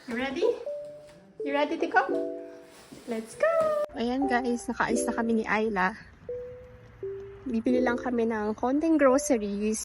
You ready? You ready to go? Let's go! Ayan guys, nakaalis na kami ni Ayla. Bibili lang kami ng konting groceries.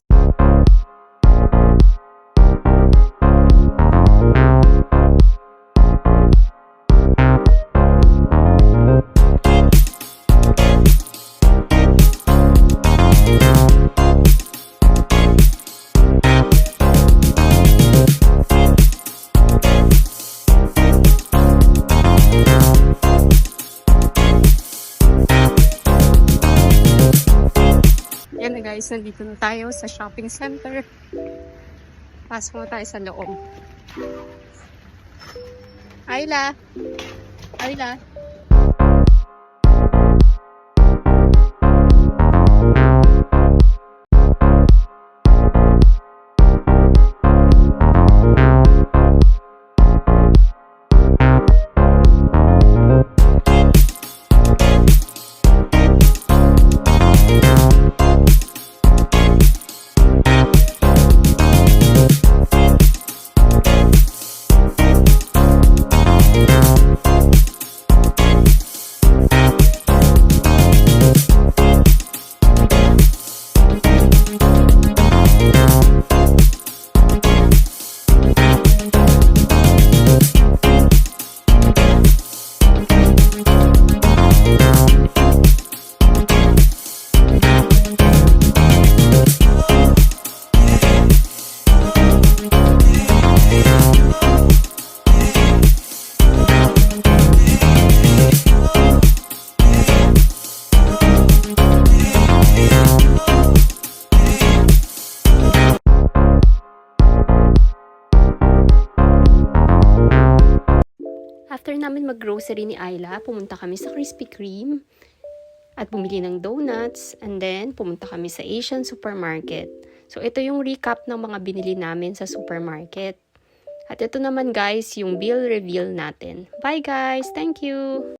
Yan na guys, nandito na tayo sa shopping center. Pasok na tayo sa loob. Ayla! Ayla! After namin mag-grocery ni Ayla, pumunta kami sa Krispy Kreme at bumili ng donuts, and then pumunta kami sa Asian supermarket. So ito yung recap ng mga binili namin sa supermarket. At ito naman guys, yung bill reveal natin. Bye guys! Thank you!